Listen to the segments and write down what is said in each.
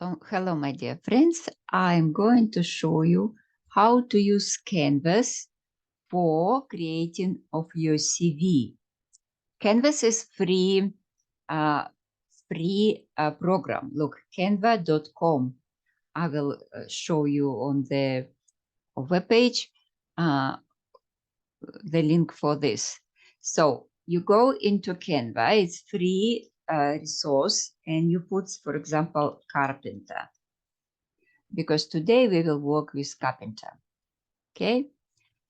Hello, my dear friends. I'm going to show you how to use Canvas for creating of your CV. Canvas is uh, free program. Look, canva.com. I will show you on the webpage uh, the link for this. So you go into Canva. It's free resource, and you put, for example, Carpenter, because today we will work with Carpenter. Okay,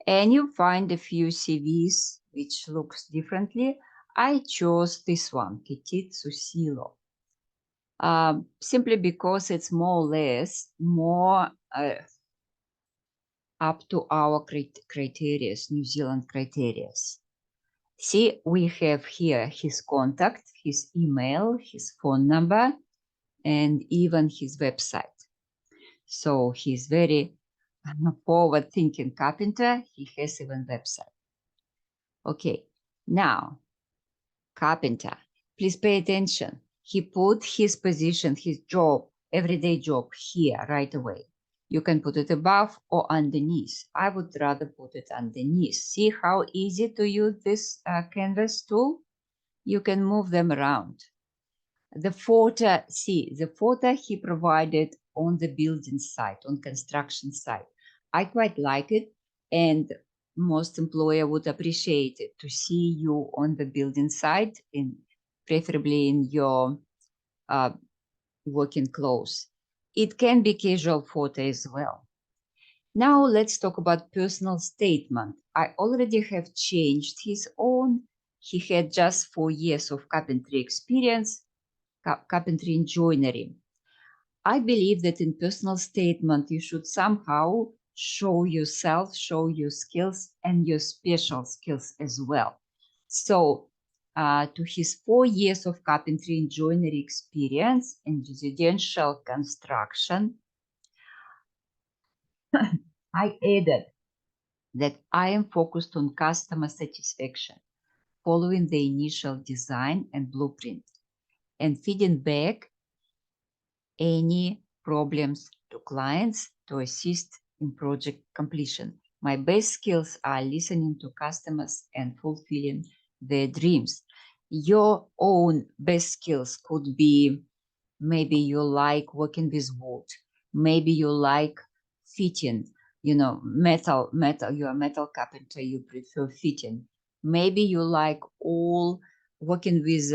and you find a few CVs which looks differently. I chose this one, Petit Susilo, simply because it's more or less more up to our criteria, New Zealand criteria. See, we have here his contact, his email, his phone number, and even his website. So he's very forward-thinking carpenter. He has even website. Okay, now, Carpenter, please pay attention. He put his position, his job, everyday job here right away. You can put it above or underneath. I would rather put it underneath. See how easy to use this canvas tool? You can move them around. The photo, see, the photo he provided on the building site, on construction site. I quite like it, and most employer would appreciate it to see you on the building site, preferably in your working clothes. It can be casual photo as well. Now let's talk about personal statement. I already have changed his own. He had just 4 years of carpentry experience, carpentry and joinery. I believe that in personal statement, you should somehow show yourself, show your skills and your special skills as well. So to his 4 years of carpentry and joinery experience in residential construction, I added that I am focused on customer satisfaction, following the initial design and blueprint, and feeding back any problems to clients to assist in project completion. My best skills are listening to customers and fulfilling their dreams. Your own best skills could be, maybe you like working with wood, maybe you like fitting, metal, you're a metal carpenter, you prefer fitting. Maybe you like all working with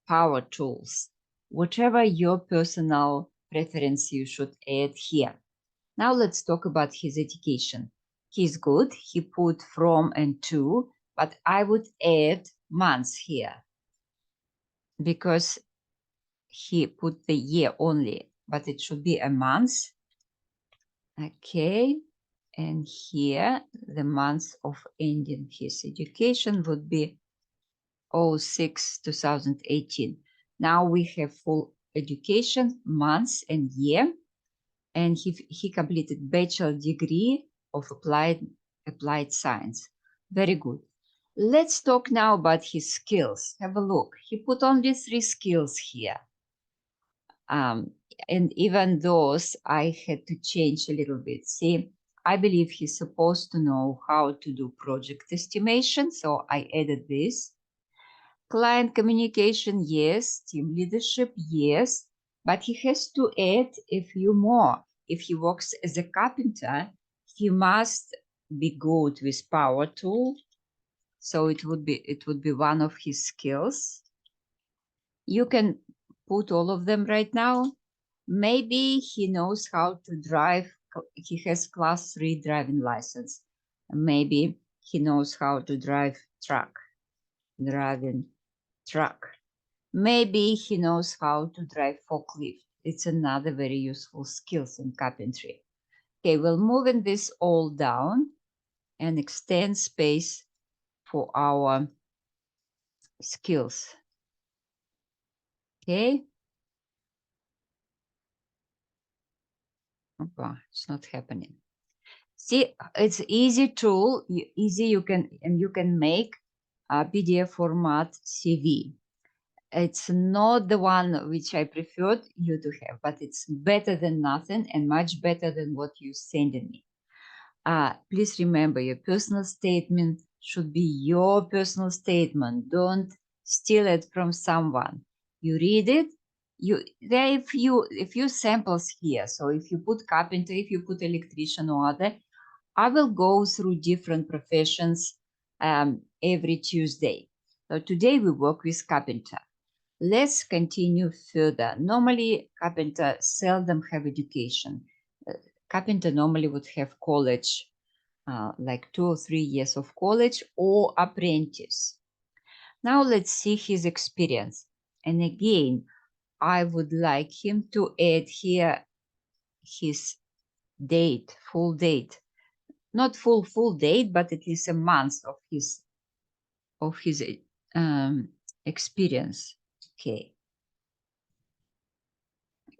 power tools. Whatever your personal preference, you should add here. Now let's talk about his education. He's good. He put from and to, but I would add months here because he put the year only, but it should be a month. Okay. And here the month of ending his education would be 06/2018. Now we have full education, months and year, and he completed bachelor degree of applied science. Very good. Let's talk now about his skills. Have a look. He put only 3 skills here. And even those I had to change a little bit. See, I believe he's supposed to know how to do project estimation, so I added this. Client communication, yes. Team leadership, yes. But he has to add a few more. If he works as a carpenter, he must be good with power tool. So it would be one of his skills. You can put all of them right now. Maybe he knows how to drive. He has class 3 driving license. Maybe he knows how to drive driving truck. Maybe he knows how to drive forklift. It's another very useful skills in carpentry. Okay, we'll moving this all down and extend space for our skills. Okay. Opa, it's not happening. See, it's easy tool, you can make a PDF format CV. It's not the one which I preferred you to have, but it's better than nothing and much better than what you sending me. Please remember, your personal statement should be your personal statement. Don't steal it from someone. You read it. There are a few samples here. So if you put carpenter, if you put electrician or other, I will go through different professions every Tuesday. So today we work with carpenter. Let's continue further. Normally, carpenter seldom have education. Carpenter normally would have college, like 2 or 3 years of college or apprentice. Now let's see his experience. And again, I would like him to add here his date, full date. Not full date, but at least a month of his um, experience.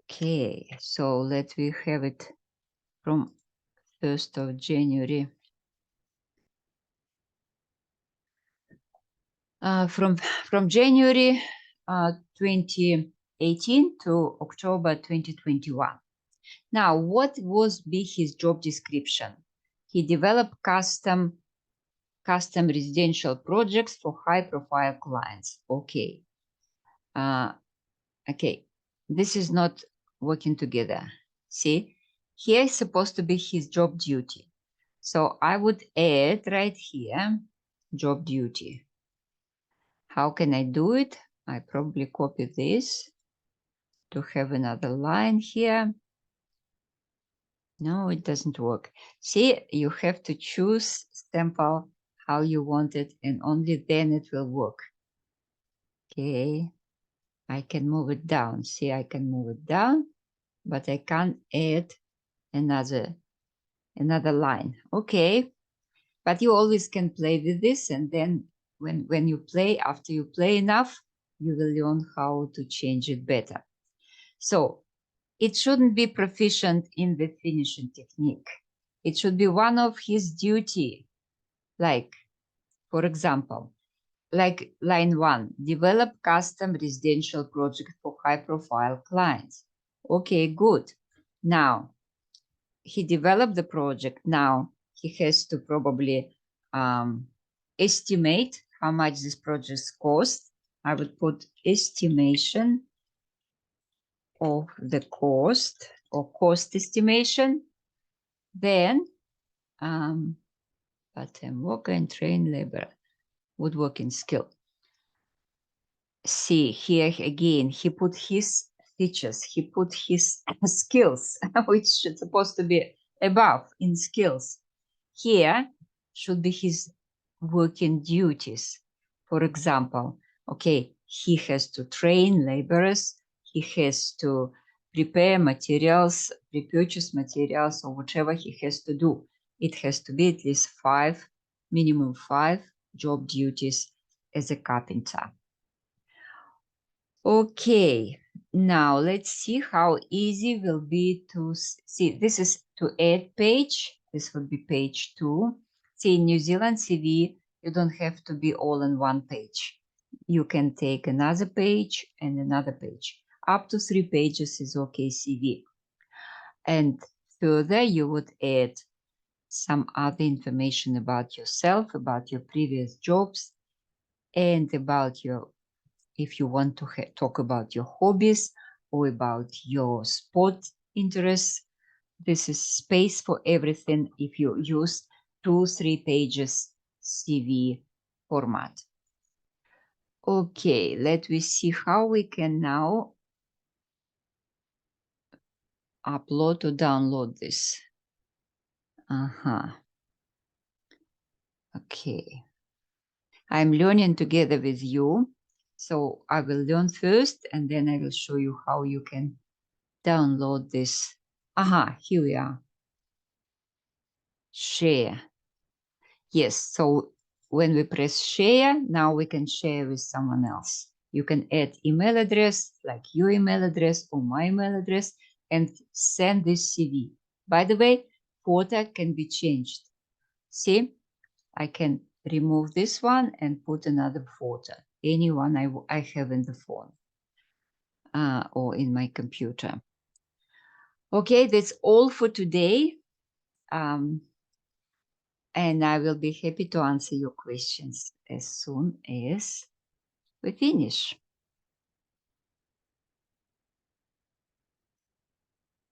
Okay, so let we have it from 1st of January. From January 2018 to October 2021. Now, what was be his job description? He developed custom residential projects for high-profile clients. Okay. Okay, this is not working together. See, here is supposed to be his job duty. So I would add right here, job duty. How can I do it? I probably copy this to have another line here. No, it doesn't work. See, you have to choose sample how you want it, and only then it will work. Okay, I can move it down. See, I can move it down, but I can't add another line. Okay, but you always can play with this, and then when you play, after you play enough, you will learn how to change it better. So it shouldn't be proficient in the finishing technique. It should be one of his duty. Like, for example, like line 1, develop custom residential project for high-profile clients. Okay, good. Now, he developed the project. Now, he has to probably estimate how much this project cost. I would put estimation of the cost or cost estimation. Then, part-time worker and trained labor, woodworking skill. See, here again, he put his features, he put his skills, which is supposed to be above in skills. Here should be his working duties. For example, okay, he has to train laborers, he has to prepare materials, repurchase materials, or whatever he has to do. It has to be at least minimum 5 job duties as a carpenter. Okay, now let's see how easy will be to see. This is to add page. This would be page 2. See, in New Zealand CV, you don't have to be all in one page. You can take another page and another page. Up to 3 pages is okay CV. And further, you would add some other information about yourself, about your previous jobs, and about your, if you want to talk about your hobbies or about your sport interests. This is space for everything if you use 2-3 pages CV format. Okay, let me see how we can now upload or download this. Okay. I'm learning together with you. So I will learn first and then I will show you how you can download this. Here we are. Share. Yes, so when we press share, now we can share with someone else. You can add email address, like your email address or my email address, and send this CV. By the way, photo can be changed. See, I can remove this one and put another photo. anyone I have in the phone or in my computer. Okay, that's all for today. And I will be happy to answer your questions as soon as we finish.